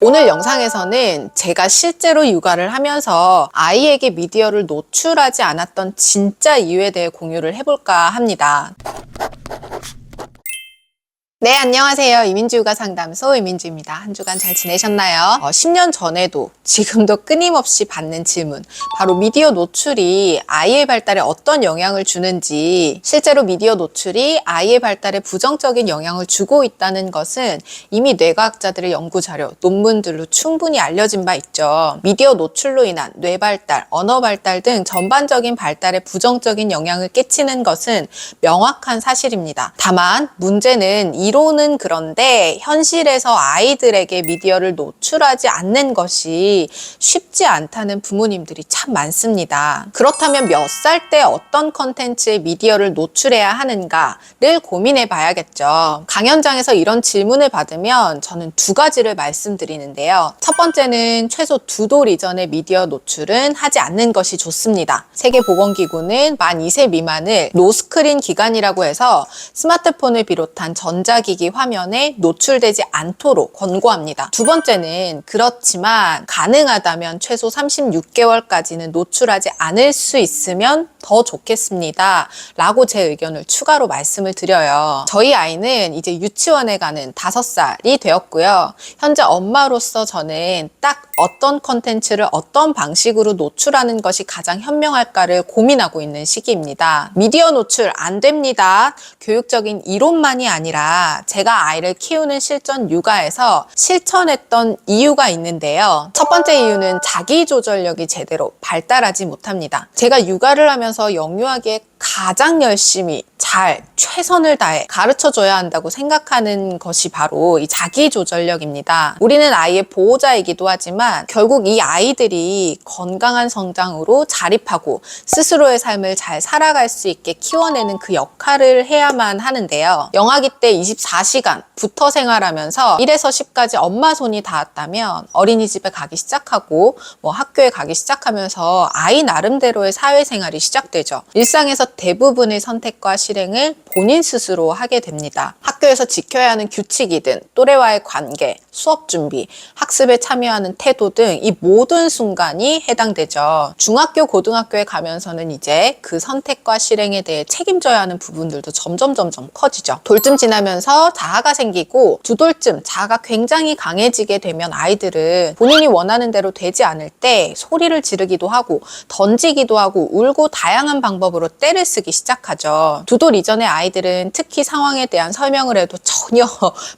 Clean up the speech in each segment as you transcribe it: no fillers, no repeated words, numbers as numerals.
오늘 영상에서는 제가 실제로 육아를 하면서 아이에게 미디어를 노출하지 않았던 진짜 이유에 대해 공유를 해볼까 합니다. 네, 안녕하세요. 이민주 육아 상담소 이민주입니다. 한 주간 잘 지내셨나요? 10년 전에도 지금도 끊임없이 받는 질문, 바로 미디어 노출이 아이의 발달에 어떤 영향을 주는지, 실제로 미디어 노출이 아이의 발달에 부정적인 영향을 주고 있다는 것은 이미 뇌과학자들의 연구 자료, 논문들로 충분히 알려진 바 있죠. 미디어 노출로 인한 뇌 발달, 언어 발달 등 전반적인 발달에 부정적인 영향을 끼치는 것은 명확한 사실입니다. 다만 문제는 이론은 그런데 현실에서 아이들에게 미디어를 노출하지 않는 것이 쉽지 않다는 부모님들이 참 많습니다. 그렇다면 몇 살 때 어떤 컨텐츠에 미디어를 노출해야 하는가를 고민해 봐야겠죠. 강연장에서 이런 질문을 받으면 저는 두 가지를 말씀드리는데요. 첫 번째는 최소 2돌 이전의 미디어 노출은 하지 않는 것이 좋습니다. 세계보건기구는 만 2세 미만을 노스크린 기간이라고 해서 스마트폰을 비롯한 전자기기 화면에 노출되지 않도록 권고합니다. 두 번째는 그렇지만 가능하다면 최소 36개월까지는 노출하지 않을 수 있으면 더 좋겠습니다. 라고 제 의견을 추가로 말씀을 드려요. 저희 아이는 이제 유치원에 가는 5살이 되었고요. 현재 엄마로서 저는 딱 어떤 컨텐츠를 어떤 방식으로 노출하는 것이 가장 현명할까를 고민하고 있는 시기입니다. 미디어 노출 안 됩니다. 교육적인 이론만이 아니라 제가 아이를 키우는 실전 육아에서 실천했던 이유가 있는데요. 첫 번째 이유는 자기 조절력이 제대로 발달하지 못합니다. 제가 육아를 하면서 영유아기에 가장 열심히 잘 최선을 다해 가르쳐줘야 한다고 생각하는 것이 바로 이 자기 조절력입니다. 우리는 아이의 보호자이기도 하지만 결국 이 아이들이 건강한 성장으로 자립하고 스스로의 삶을 잘 살아갈 수 있게 키워내는 그 역할을 해야만 하는데요. 영아기 때 24시간 붙어 생활하면서 1에서 10까지 엄마 손이 닿았다면 어린이집에 가기 시작하고 학교에 가기 시작하면서 아이 나름대로의 사회생활이 시작되죠. 일상에서 대부분의 선택과 실행을 본인 스스로 하게 됩니다. 학교에서 지켜야 하는 규칙이든 또래와의 관계, 수업 준비, 학습에 참여하는 태도 등 이 모든 순간이 해당되죠. 중학교, 고등학교에 가면서는 이제 그 선택과 실행에 대해 책임져야 하는 부분들도 점점 커지죠. 돌쯤 지나면서 자아가 생기고 2돌쯤 자아가 굉장히 강해지게 되면 아이들은 본인이 원하는 대로 되지 않을 때 소리를 지르기도 하고 던지기도 하고 울고 다양한 방법으로 떼를 쓰기 시작하죠. 2돌 이전의 아이들은 특히 상황에 대한 설명을 해도 전혀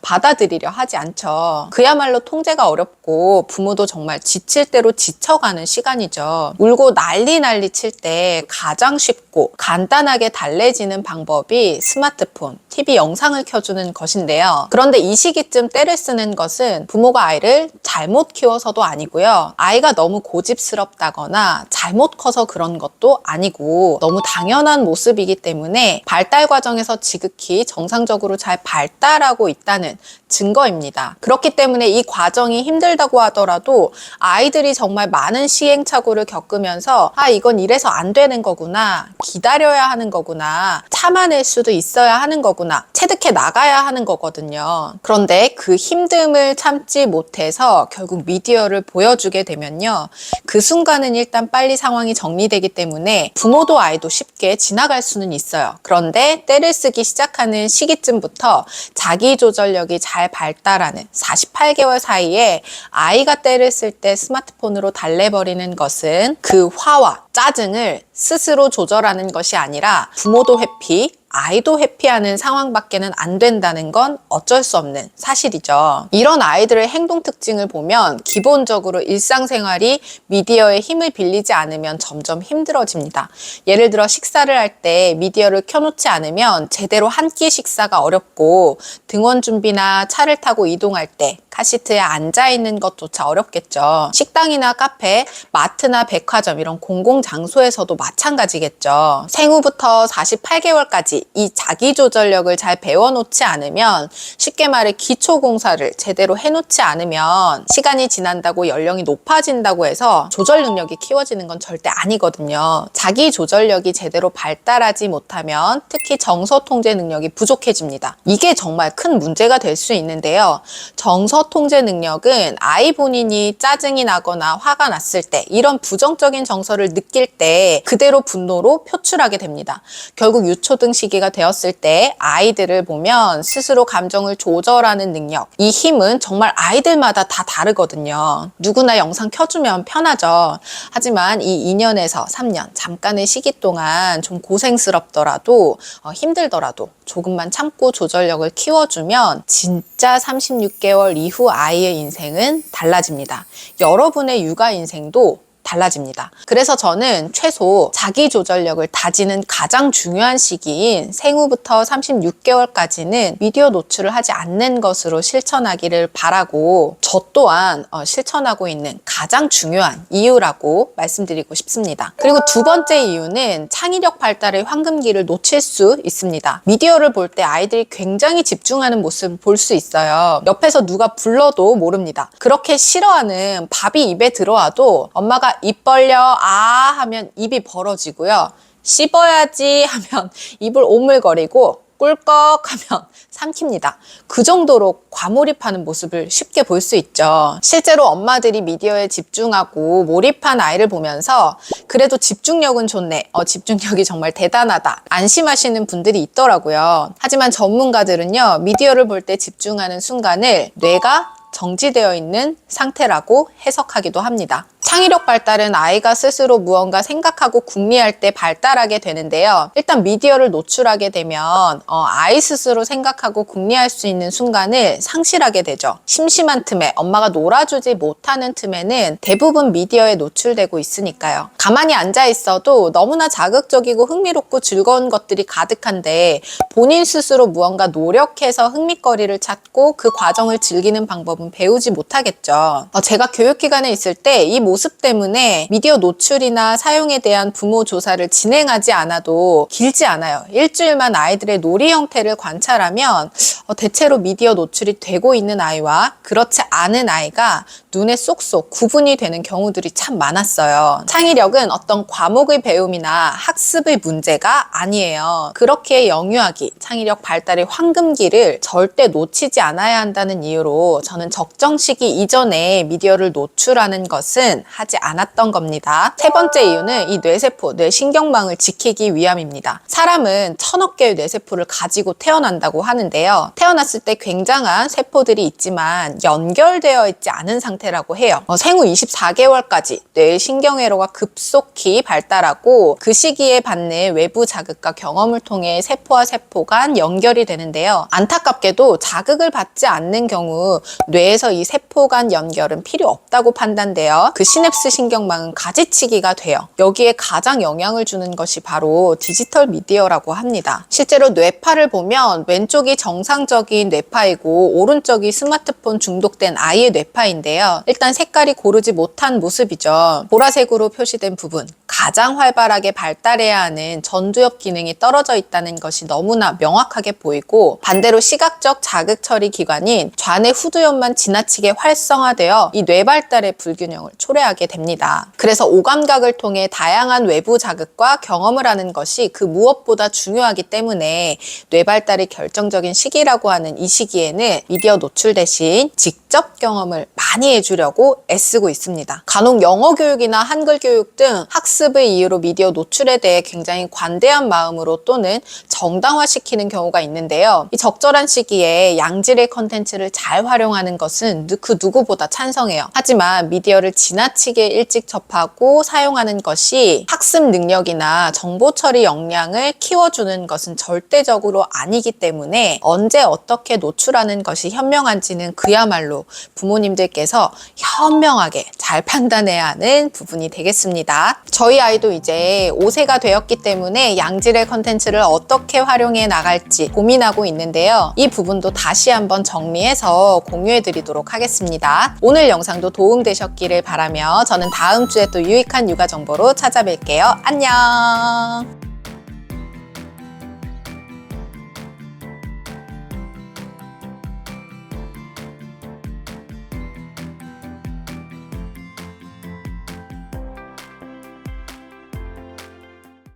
받아들이려 하지 않죠. 그야말로 통제가 어렵고 부모도 정말 지칠 대로 지쳐가는 시간이죠. 울고 난리 칠 때 가장 쉽고 간단하게 달래지는 방법이 스마트폰, TV 영상을 켜주는 것인데요. 그런데 이 시기쯤 떼를 쓰는 것은 부모가 아이를 잘못 키워서도 아니고요. 아이가 너무 고집스럽다거나 잘못 커서 그런 것도 아니고 너무 당연한 모습이기 때문에 발달 과정에서 지극히 정상적으로 잘 발달하고 있다는 증거입니다. 그렇기 때문에 이 과정이 힘들다고 하더라도 아이들이 정말 많은 시행착오를 겪으면서 이건 이래서 안 되는 거구나, 기다려야 하는 거구나, 참아낼 수도 있어야 하는 거구나, 체득해 나가야 하는 거거든요. 그런데 그 힘듦을 참지 못해서 결국 미디어를 보여주게 되면요, 그 순간은 일단 빨리 상황이 정리되기 때문에 부모도 아이도 쉽게 지나갈 수는 있어요. 그런데 떼를 쓰기 시작하는 시기쯤부터 자기 조절력이 잘 발달하는 48개월 사이에 아이가 떼를 쓸 때 스마트폰으로 달래버리는 것은 그 화와 짜증을 스스로 조절하는 것이 아니라 부모도 회피, 아이도 회피하는 상황밖에는 안 된다는 건 어쩔 수 없는 사실이죠. 이런 아이들의 행동 특징을 보면 기본적으로 일상생활이 미디어의 힘을 빌리지 않으면 점점 힘들어집니다. 예를 들어 식사를 할 때 미디어를 켜놓지 않으면 제대로 한 끼 식사가 어렵고 등원 준비나 차를 타고 이동할 때 카시트에 앉아있는 것조차 어렵겠죠. 식당이나 카페, 마트나 백화점 이런 공공장소에서도 마찬가지겠죠. 생후부터 48개월까지 이 자기조절력을 잘 배워놓지 않으면, 쉽게 말해 기초공사를 제대로 해놓지 않으면 시간이 지난다고 연령이 높아진다고 해서 조절 능력이 키워지는 건 절대 아니거든요. 자기조절력이 제대로 발달하지 못하면 특히 정서 통제 능력이 부족해집니다. 이게 정말 큰 문제가 될 수 있는데요. 정서 언어 통제 능력은 아이 본인이 짜증이 나거나 화가 났을 때 이런 부정적인 정서를 느낄 때 그대로 분노로 표출하게 됩니다. 결국 유초등 시기가 되었을 때 아이들을 보면 스스로 감정을 조절하는 능력, 이 힘은 정말 아이들마다 다 다르거든요. 누구나 영상 켜주면 편하죠. 하지만 이 2년에서 3년 잠깐의 시기 동안 좀 고생스럽더라도 힘들더라도 조금만 참고 조절력을 키워주면 진짜 36개월 이후 아이의 인생은 달라집니다. 여러분의 육아 인생도 달라집니다. 그래서 저는 최소 자기 조절력을 다지는 가장 중요한 시기인 생후부터 36개월까지는 미디어 노출을 하지 않는 것으로 실천하기를 바라고 저 또한 실천하고 있는 가장 중요한 이유라고 말씀드리고 싶습니다. 그리고 두 번째 이유는 창의력 발달의 황금기를 놓칠 수 있습니다. 미디어를 볼 때 아이들이 굉장히 집중하는 모습을 볼 수 있어요. 옆에서 누가 불러도 모릅니다. 그렇게 싫어하는 밥이 입에 들어와도 엄마가 입 벌려 하면 입이 벌어지고요. 씹어야지 하면 입을 오물거리고 꿀꺽 하면 삼킵니다. 그 정도로 과몰입하는 모습을 쉽게 볼 수 있죠. 실제로 엄마들이 미디어에 집중하고 몰입한 아이를 보면서 그래도 집중력은 좋네. 집중력이 정말 대단하다. 안심하시는 분들이 있더라고요. 하지만 전문가들은요. 미디어를 볼 때 집중하는 순간을 뇌가 정지되어 있는 상태라고 해석하기도 합니다. 창의력 발달은 아이가 스스로 무언가 생각하고 궁리할 때 발달하게 되는데요. 일단 미디어를 노출하게 되면 아이 스스로 생각하고 궁리할 수 있는 순간을 상실하게 되죠. 심심한 틈에 엄마가 놀아주지 못하는 틈에는 대부분 미디어에 노출되고 있으니까요. 가만히 앉아 있어도 너무나 자극적이고 흥미롭고 즐거운 것들이 가득한데 본인 스스로 무언가 노력해서 흥미거리를 찾고 그 과정을 즐기는 방법은 배우지 못하겠죠. 제가 교육기관에 있을 때 이 모습 때문에 미디어 노출이나 사용에 대한 부모 조사를 진행하지 않아도 길지 않아요. 일주일만 아이들의 놀이 형태를 관찰하면 대체로 미디어 노출이 되고 있는 아이와 그렇지 않은 아이가 눈에 쏙쏙 구분이 되는 경우들이 참 많았어요. 창의력은 어떤 과목의 배움이나 학습의 문제가 아니에요. 그렇게 영유아기, 창의력 발달의 황금기를 절대 놓치지 않아야 한다는 이유로 저는 적정 시기 이전에 미디어를 노출하는 것은 하지 않았던 겁니다. 세 번째 이유는 이 뇌세포, 뇌신경망을 지키기 위함입니다. 사람은 1000억 개의 뇌세포를 가지고 태어난다고 하는데요. 태어났을 때 굉장한 세포들이 있지만 연결되어 있지 않은 상태라고 해요. 생후 24개월까지 뇌신경회로가 급속히 발달하고 그 시기에 받는 외부 자극과 경험을 통해 세포와 세포 간 연결이 되는데요. 안타깝게도 자극을 받지 않는 경우 뇌에서 이 세포 간 연결은 필요 없다고 판단돼요. 그 시냅스 신경망은 가지치기가 돼요. 여기에 가장 영향을 주는 것이 바로 디지털 미디어라고 합니다. 실제로 뇌파를 보면 왼쪽이 정상적인 뇌파이고 오른쪽이 스마트폰 중독된 아이의 뇌파인데요. 일단 색깔이 고르지 못한 모습이죠. 보라색으로 표시된 부분, 가장 활발하게 발달해야 하는 전두엽 기능이 떨어져 있다는 것이 너무나 명확하게 보이고 반대로 시각적 자극 처리 기관인 좌뇌 후두엽만 지나치게 활성화되어 이 뇌 발달의 불균형을 초래하게 됩니다. 그래서 오감각을 통해 다양한 외부 자극과 경험을 하는 것이 그 무엇보다 중요하기 때문에 뇌 발달이 결정적인 시기라고 하는 이 시기에는 미디어 노출 대신 직접 경험을 많이 해주려고 애쓰고 있습니다. 간혹 영어 교육이나 한글 교육 등 학습의 이유로 미디어 노출에 대해 굉장히 관대한 마음으로 또는 정당화시키는 경우가 있는데요. 이 적절한 시기에 양질의 컨텐츠를 잘 활용하는 것은 그 누구보다 찬성해요. 하지만 미디어를 지나치게 일찍 접하고 사용하는 것이 학습 능력이나 정보 처리 역량을 키워주는 것은 절대적으로 아니기 때문에 언제 어떻게 노출하는 것이 현명한지는 그야말로 부모님들께서 현명하게 잘 판단해야 하는 부분이 되겠습니다. 저희 아이도 이제 5세가 되었기 때문에 양질의 컨텐츠를 어떻게 활용해 나갈지 고민하고 있는데요. 이 부분도 다시 한번 정리해서 공유해 드리도록 하겠습니다. 오늘 영상도 도움되셨기를 바라며 저는 다음 주에 또 유익한 육아 정보로 찾아뵐게요. 안녕!